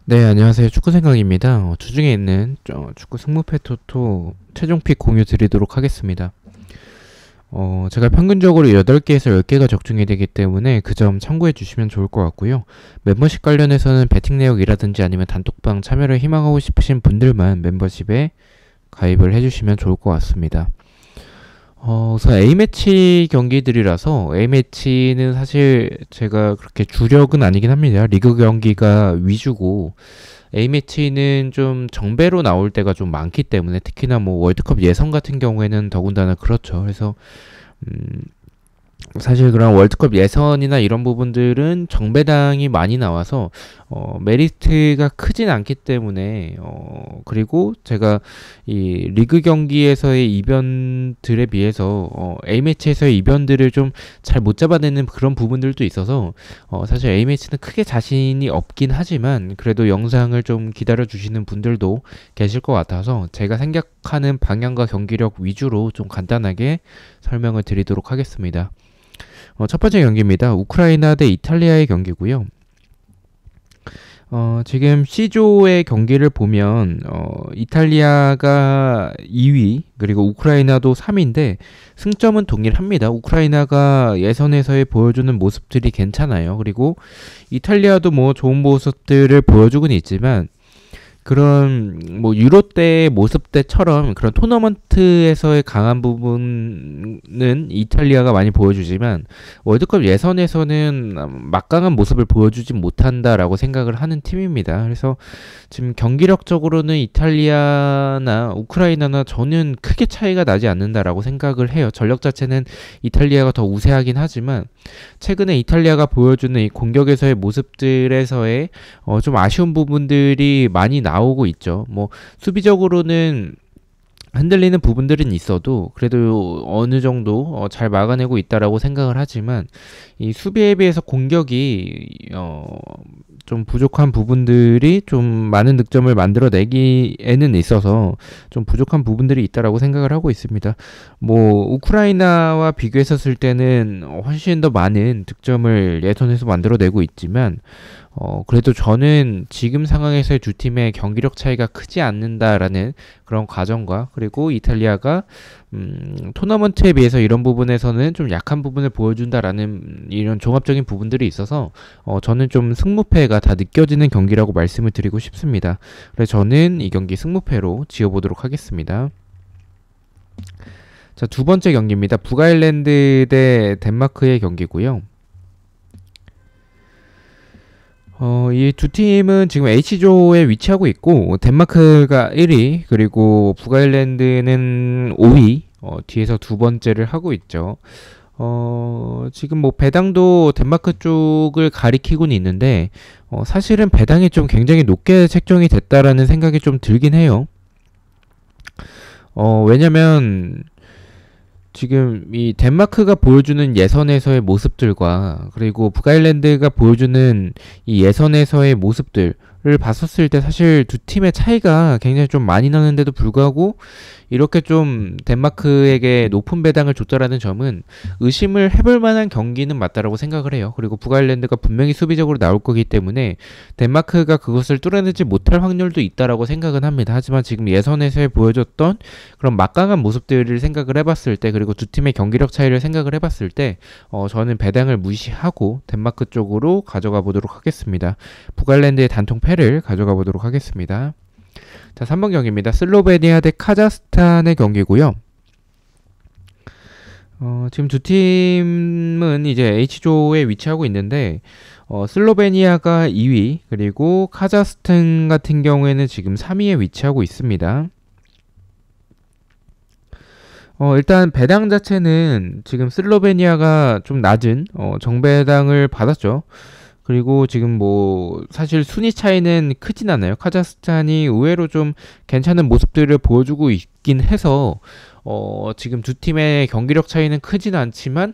네, 안녕하세요. 축구생각입니다. 주중에 있는 축구 승무패 토토 최종픽 공유 드리도록 하겠습니다. 제가 평균적으로 8개에서 10개가 적중이 되기 때문에 그 점 참고해 주시면 좋을 것 같고요. 멤버십 관련해서는 배팅 내역이라든지 아니면 단톡방 참여를 희망하고 싶으신 분들만 멤버십에 가입을 해주시면 좋을 것 같습니다. 우선 A매치 경기들이라서 A매치는 사실 제가 그렇게 주력은 아니긴 합니다. 리그 경기가 위주고 A매치는 좀 정배로 나올 때가 좀 많기 때문에 특히나 뭐 월드컵 예선 같은 경우에는 더군다나 그렇죠. 그래서 음, 사실 그런 월드컵 예선이나 이런 부분들은 정배당이 많이 나와서 메리트가 크진 않기 때문에 그리고 제가 이 리그 경기에서의 이변들에 비해서 A매치에서의 이변들을 좀 잘 못 잡아내는 그런 부분들도 있어서 사실 A매치는 크게 자신이 없긴 하지만 그래도 영상을 좀 기다려 주시는 분들도 계실 것 같아서 제가 생각하는 방향과 경기력 위주로 좀 간단하게 설명을 드리도록 하겠습니다. 첫 번째 경기입니다. 우크라이나 대 이탈리아의 경기고요. 지금 C조의 경기를 보면 이탈리아가 2위 그리고 우크라이나도 3위인데 승점은 동일합니다. 우크라이나가 예선에서의 보여주는 모습들이 괜찮아요. 그리고 이탈리아도 뭐 좋은 모습들을 보여주고는 있지만 그런 뭐 유로 때의 모습 때처럼 그런 토너먼트에서의 강한 부분은 이탈리아가 많이 보여주지만 월드컵 예선에서는 막강한 모습을 보여주지 못한다라고 생각을 하는 팀입니다. 그래서 지금 경기력적으로는 이탈리아나 우크라이나나 저는 크게 차이가 나지 않는다라고 생각을 해요. 전력 자체는 이탈리아가 더 우세하긴 하지만 최근에 이탈리아가 보여주는 이 공격에서의 모습들에서의 좀 아쉬운 부분들이 많이 나오고 있죠. 뭐 수비적으로는 흔들리는 부분들은 있어도 그래도 어느 정도 잘 막아내고 있다라고 생각을 하지만 이 수비에 비해서 공격이 좀 부족한 부분들이 좀 많은 득점을 만들어내기에는 있어서 좀 부족한 부분들이 있다라고 생각을 하고 있습니다. 뭐 우크라이나와 비교했었을 때는 훨씬 더 많은 득점을 예선에서 만들어내고 있지만 그래도 저는 지금 상황에서의 두 팀의 경기력 차이가 크지 않는다라는 그런 과정과 그리고 이탈리아가 토너먼트에 비해서 이런 부분에서는 좀 약한 부분을 보여준다라는 이런 종합적인 부분들이 있어서 저는 좀 승무패가 다 느껴지는 경기라고 말씀을 드리고 싶습니다. 그래서 저는 이 경기 승무패로 지어보도록 하겠습니다. 자, 두 번째 경기입니다. 북아일랜드 대 덴마크의 경기고요. 이 두 팀은 지금 H조에 위치하고 있고 덴마크가 1위 그리고 북아일랜드는 5위 뒤에서 두 번째를 하고 있죠. 지금 뭐 배당도 덴마크 쪽을 가리키고는 있는데 사실은 배당이 좀 굉장히 높게 책정이 됐다라는 생각이 좀 들긴 해요. 왜냐면 지금 이 덴마크가 보여주는 예선에서의 모습들과 그리고 북아일랜드가 보여주는 이 예선에서의 모습들을 봤었을 때 사실 두 팀의 차이가 굉장히 좀 많이 나는데도 불구하고 이렇게 좀 덴마크에게 높은 배당을 줬다라는 점은 의심을 해볼 만한 경기는 맞다라고 생각을 해요. 그리고 북아일랜드가 분명히 수비적으로 나올 거기 때문에 덴마크가 그것을 뚫어내지 못할 확률도 있다라고 생각은 합니다. 하지만 지금 예선에서 보여줬던 그런 막강한 모습들을 생각을 해봤을 때 그리고 두 팀의 경기력 차이를 생각을 해봤을 때 저는 배당을 무시하고 덴마크 쪽으로 가져가 보도록 하겠습니다. 북아일랜드의 단통 패를 가져가 보도록 하겠습니다. 자, 3번 경기입니다. 슬로베니아 대 카자흐스탄의 경기고요. 지금 두 팀은 이제 H조에 위치하고 있는데 슬로베니아가 2위 그리고 카자흐스탄 같은 경우에는 지금 3위에 위치하고 있습니다. 일단 배당 자체는 지금 슬로베니아가 좀 낮은 정배당을 받았죠. 그리고 지금 뭐 사실 순위 차이는 크진 않아요. 카자흐스탄이 의외로 좀 괜찮은 모습들을 보여주고 있긴 해서 지금 두 팀의 경기력 차이는 크진 않지만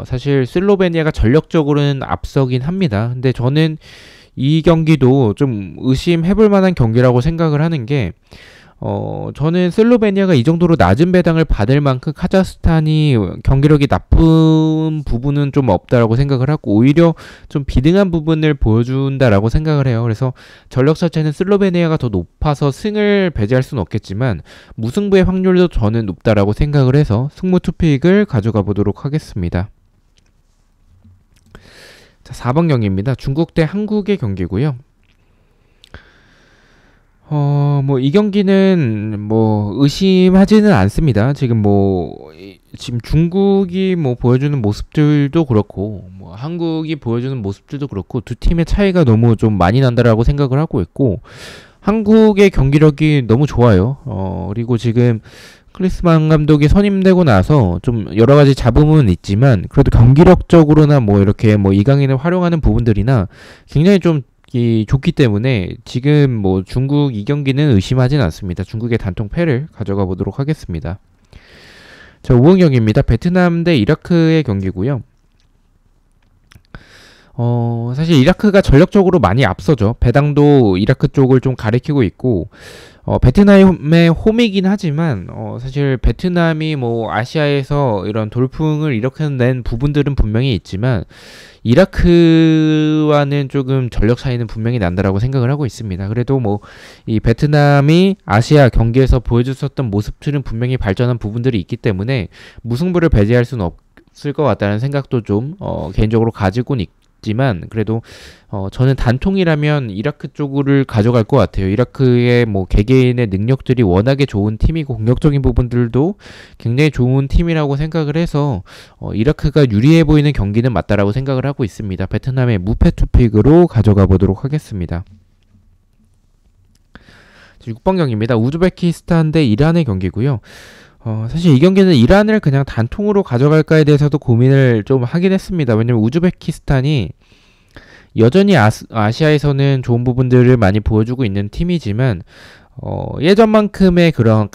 사실 슬로베니아가 전력적으로는 앞서긴 합니다. 근데 저는 이 경기도 좀 의심해볼 만한 경기라고 생각을 하는 게 저는 슬로베니아가 이 정도로 낮은 배당을 받을 만큼 카자흐스탄이 경기력이 나쁜 부분은 좀 없다라고 생각을 하고 오히려 좀 비등한 부분을 보여준다라고 생각을 해요. 그래서 전력 자체는 슬로베니아가 더 높아서 승을 배제할 수는 없겠지만 무승부의 확률도 저는 높다라고 생각을 해서 승무 투픽을 가져가 보도록 하겠습니다. 자, 4번 경기입니다. 중국 대 한국의 경기고요. 뭐, 이 경기는, 뭐, 의심하지는 않습니다. 지금 중국이 뭐, 보여주는 모습들도 그렇고, 뭐, 한국이 보여주는 모습들도 그렇고, 두 팀의 차이가 너무 좀 많이 난다라고 생각을 하고 있고, 한국의 경기력이 너무 좋아요. 그리고 지금, 클리스만 감독이 선임되고 나서 좀 여러 가지 잡음은 있지만, 그래도 경기력적으로나 뭐, 이렇게 뭐, 이강인을 활용하는 부분들이나 굉장히 좀 좋기 때문에 지금 뭐 중국 이 경기는 의심하진 않습니다. 중국의 단통 패를 가져가 보도록 하겠습니다. 자, 5번 경기입니다. 베트남 대 이라크의 경기고요. 사실 이라크가 전력적으로 많이 앞서죠. 배당도 이라크 쪽을 좀 가리키고 있고, 베트남의 홈이긴 하지만, 사실 베트남이 뭐 아시아에서 이런 돌풍을 일으켜낸 부분들은 분명히 있지만, 이라크와는 조금 전력 차이는 분명히 난다라고 생각을 하고 있습니다. 그래도 뭐, 이 베트남이 아시아 경기에서 보여줬었던 모습들은 분명히 발전한 부분들이 있기 때문에, 무승부를 배제할 수는 없을 것 같다는 생각도 좀, 개인적으로 가지고는 있지만 그래도 저는 단통이라면 이라크 쪽을 가져갈 것 같아요. 이라크의 뭐 개개인의 능력들이 워낙에 좋은 팀이고 공격적인 부분들도 굉장히 좋은 팀이라고 생각을 해서 이라크가 유리해 보이는 경기는 맞다라고 생각을 하고 있습니다. 베트남의 무패 투픽으로 가져가 보도록 하겠습니다. 6번 경기입니다. 우즈베키스탄 대 이란의 경기고요. 사실 이 경기는 이란을 그냥 단통으로 가져갈까에 대해서도 고민을 좀 하긴 했습니다. 왜냐면 우즈베키스탄이 여전히 아시아에서는 좋은 부분들을 많이 보여주고 있는 팀이지만 예전만큼의 그런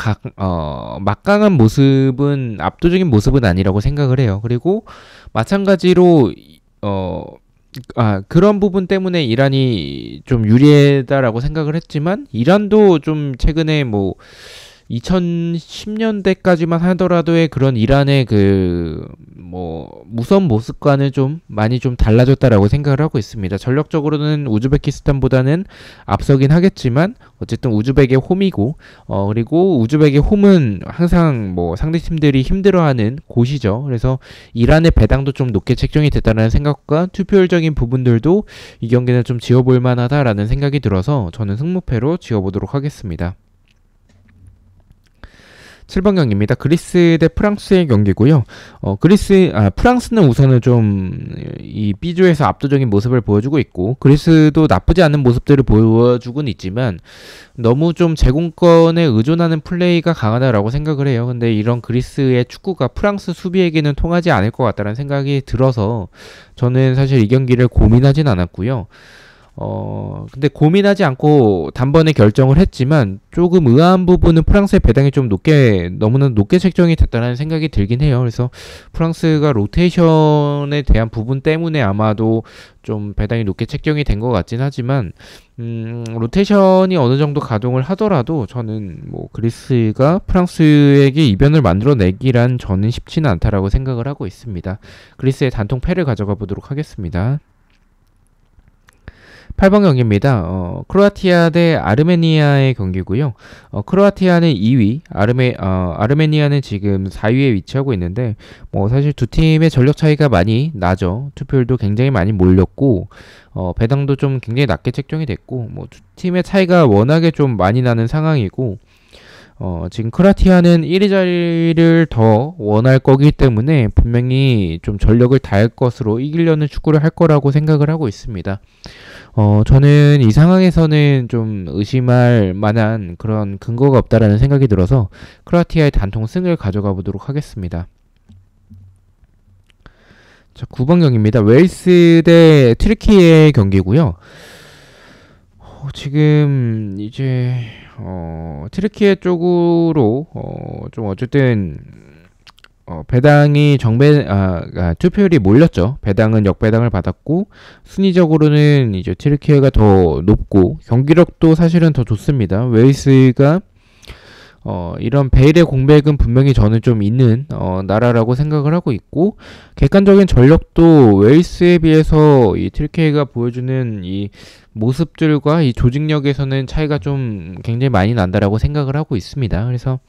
막강한 모습은 압도적인 모습은 아니라고 생각을 해요. 그리고 마찬가지로 그런 부분 때문에 이란이 좀 유리하다라고 생각을 했지만 이란도 좀 최근에 뭐 2010년대까지만 하더라도의 그런 이란의 무서운 모습과는 좀 많이 좀 달라졌다라고 생각을 하고 있습니다. 전력적으로는 우즈베키스탄보다는 앞서긴 하겠지만 어쨌든 우즈벡의 홈이고 그리고 우즈벡의 홈은 항상 뭐 상대팀들이 힘들어하는 곳이죠. 그래서 이란의 배당도 좀 높게 책정이 됐다는 생각과 투표율적인 부분들도 이 경기는 좀 지어볼 만하다라는 생각이 들어서 저는 승무패로 지어보도록 하겠습니다. 7번 경기입니다. 그리스 대 프랑스의 경기고요. 프랑스는 우선은 좀 이 B조에서 압도적인 모습을 보여주고 있고 그리스도 나쁘지 않은 모습들을 보여주고는 있지만 너무 좀 제공권에 의존하는 플레이가 강하다라고 생각을 해요. 근데 이런 그리스의 축구가 프랑스 수비에게는 통하지 않을 것 같다는 생각이 들어서 저는 사실 이 경기를 고민하진 않았고요. 근데 고민하지 않고 단번에 결정을 했지만 조금 의아한 부분은 프랑스의 배당이 좀 너무나 높게 책정이 됐다는 생각이 들긴 해요. 그래서 프랑스가 로테이션에 대한 부분 때문에 아마도 좀 배당이 높게 책정이 된 것 같진 하지만 로테이션이 어느 정도 가동을 하더라도 저는 뭐 그리스가 프랑스에게 이변을 만들어내기란 저는 쉽지는 않다라고 생각을 하고 있습니다. 그리스의 단통 패를 가져가 보도록 하겠습니다. 8번 경기입니다. 크로아티아 대 아르메니아의 경기고요. 크로아티아는 2위, 아르메니아는 지금 4위에 위치하고 있는데 뭐 사실 두 팀의 전력 차이가 많이 나죠. 투표율도 굉장히 많이 몰렸고 배당도 좀 굉장히 낮게 책정이 됐고 뭐 두 팀의 차이가 워낙에 좀 많이 나는 상황이고 지금 크로아티아는 1위 자리를 더 원할 거기 때문에 분명히 좀 전력을 다할 것으로 이기려는 축구를 할 거라고 생각을 하고 있습니다. 저는 이 상황에서는 좀 의심할 만한 그런 근거가 없다라는 생각이 들어서 크로아티아의 단통 승을 가져가 보도록 하겠습니다. 자, 9번 경기입니다. 웨일스 대 튀르키예의 경기고요. 지금 이제 튀르키예 쪽으로 좀 어쨌든 배당이 투표율이 몰렸죠. 배당은 역배당을 받았고 순위적으로는 이제 튀르키예가 더 높고 경기력도 사실은 더 좋습니다. 웨일스가 이런 베일의 공백은 분명히 저는 좀 있는 나라라고 생각을 하고 있고, 객관적인 전력도 웨일스에 비해서 이 튀르키예가 보여주는 이 모습들과 이 조직력에서는 차이가 좀 굉장히 많이 난다라고 생각을 하고 있습니다. 그래서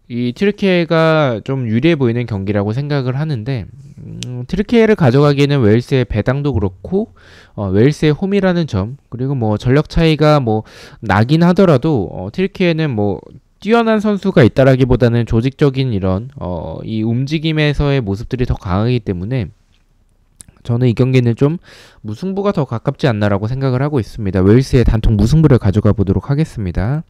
이 튀르키예가 좀 유리해 보이는 경기라고 생각을 하는데, 튀르키예를 가져가기에는 웨일스의 배당도 그렇고 웨일스의 홈이라는 점, 그리고 뭐 전력 차이가 뭐 나긴 하더라도 튀르키예는 뭐 뛰어난 선수가 있다라기보다는 조직적인 이런 이 움직임에서의 모습들이 더 강하기 때문에 저는 이 경기는 좀 무승부가 더 가깝지 않나라고 생각을 하고 있습니다. 웨일스의 단통 무승부를 가져가 보도록 하겠습니다.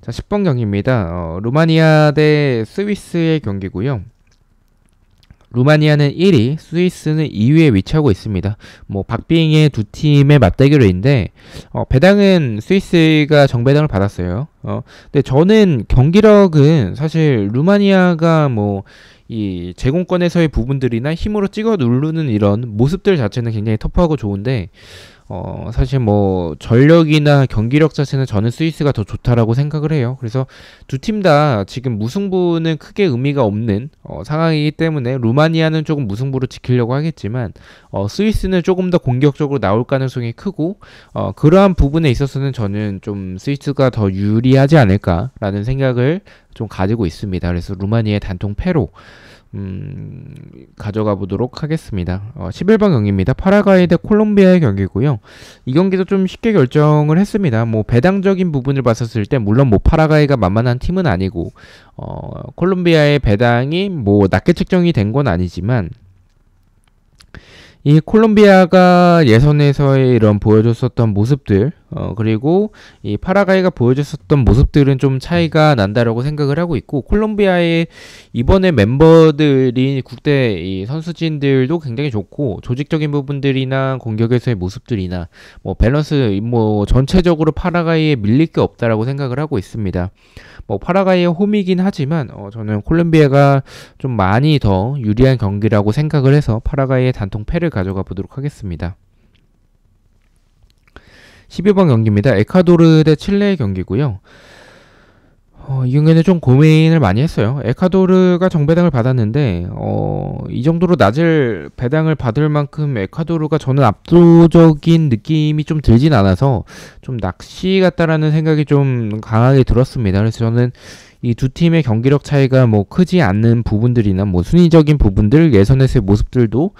자, 10번 경기입니다. 루마니아 대 스위스의 경기고요. 루마니아는 1위, 스위스는 2위에 위치하고 있습니다. 뭐 박빙의 두 팀의 맞대결인데 배당은 스위스가 정배당을 받았어요. 근데 저는 경기력은 사실 루마니아가 뭐 이 제공권에서의 부분들이나 힘으로 찍어 누르는 이런 모습들 자체는 굉장히 터프하고 좋은데 사실 뭐 전력이나 경기력 자체는 저는 스위스가 더 좋다라고 생각을 해요. 그래서 두 팀 다 지금 무승부는 크게 의미가 없는 상황이기 때문에 루마니아는 조금 무승부로 지키려고 하겠지만 스위스는 조금 더 공격적으로 나올 가능성이 크고 그러한 부분에 있어서는 저는 좀 스위스가 더 유리하지 않을까라는 생각을 좀 가지고 있습니다. 그래서 루마니아의 단통 패로 가져가 보도록 하겠습니다. 11번 경기입니다. 파라과이 대 콜롬비아의 경기고요. 이 경기도 좀 쉽게 결정을 했습니다. 뭐 배당적인 부분을 봤었을 때 물론 뭐 파라과이가 만만한 팀은 아니고 콜롬비아의 배당이 뭐 낮게 책정이 된 건 아니지만 이 콜롬비아가 예선에서의 이런 보여줬었던 모습들 그리고 이 파라과이가 보여줬었던 모습들은 좀 차이가 난다라고 생각을 하고 있고, 콜롬비아의 이번에 멤버들이 국대 이 선수진들도 굉장히 좋고 조직적인 부분들이나 공격에서의 모습들이나 뭐 밸런스 뭐 전체적으로 파라과이에 밀릴 게 없다라고 생각을 하고 있습니다. 뭐 파라과이의 홈이긴 하지만 저는 콜롬비아가 좀 많이 더 유리한 경기라고 생각을 해서 파라과이의 단통 패를 가져가 보도록 하겠습니다. 12번 경기입니다. 에콰도르 대 칠레의 경기고요. 이 경기는 좀 고민을 많이 했어요. 에콰도르가 정배당을 받았는데 이 정도로 낮을 배당을 받을 만큼 에콰도르가 저는 압도적인 느낌이 좀 들진 않아서 좀 낚시 같다라는 생각이 좀 강하게 들었습니다. 그래서 저는 이 두 팀의 경기력 차이가 뭐 크지 않는 부분들이나 뭐 순위적인 부분들, 예선에서의 모습들도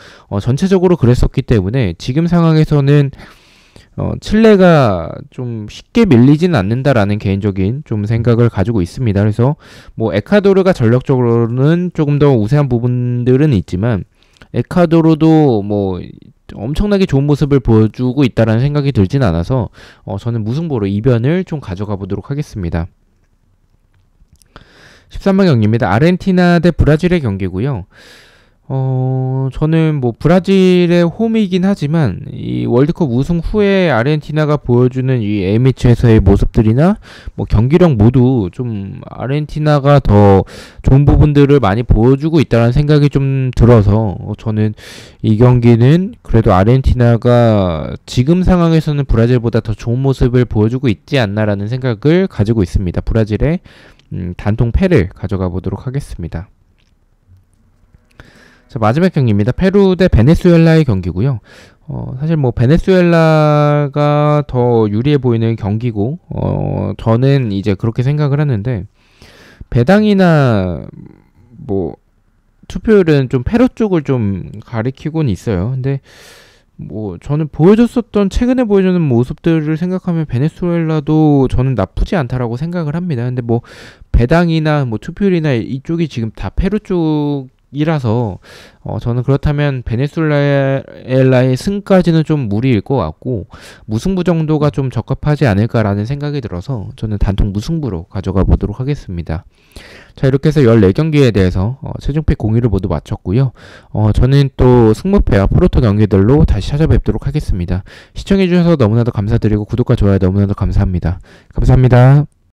전체적으로 그랬었기 때문에 지금 상황에서는 칠레가 좀 쉽게 밀리진 않는다라는 개인적인 좀 생각을 가지고 있습니다. 그래서 뭐 에콰도르가 전력적으로는 조금 더 우세한 부분들은 있지만 에콰도르도 뭐 엄청나게 좋은 모습을 보여주고 있다라는 생각이 들진 않아서 저는 무승부로 이변을 좀 가져가 보도록 하겠습니다. 13번 경기입니다. 아르헨티나 대 브라질의 경기고요. 저는 뭐 브라질의 홈이긴 하지만 이 월드컵 우승 후에 아르헨티나가 보여주는 이 A매치에서의 모습들이나 뭐 경기력 모두 좀 아르헨티나가 더 좋은 부분들을 많이 보여주고 있다는 생각이 좀 들어서 저는 이 경기는 그래도 아르헨티나가 지금 상황에서는 브라질보다 더 좋은 모습을 보여주고 있지 않나라는 생각을 가지고 있습니다. 브라질의 단통 패를 가져가 보도록 하겠습니다. 자, 마지막 경기입니다. 페루 대 베네수엘라의 경기고요. 사실 뭐 베네수엘라가 더 유리해 보이는 경기고 저는 이제 그렇게 생각을 하는데 배당이나 뭐 투표율은 좀 페루 쪽을 좀 가리키곤 있어요. 근데 뭐 저는 최근에 보여주는 모습들을 생각하면 베네수엘라도 저는 나쁘지 않다라고 생각을 합니다. 근데 뭐 배당이나 뭐 투표율이나 이쪽이 지금 다 페루 쪽이라서 저는 그렇다면 베네수엘라의 승까지는 좀 무리일 것 같고 무승부 정도가 좀 적합하지 않을까라는 생각이 들어서 저는 단통 무승부로 가져가 보도록 하겠습니다. 자, 이렇게 해서 14경기에 대해서 최종픽 공유를 모두 마쳤고요. 저는 또 승무패와 프로토 경기들로 다시 찾아뵙도록 하겠습니다. 시청해주셔서 너무나도 감사드리고 구독과 좋아요 너무나도 감사합니다. 감사합니다.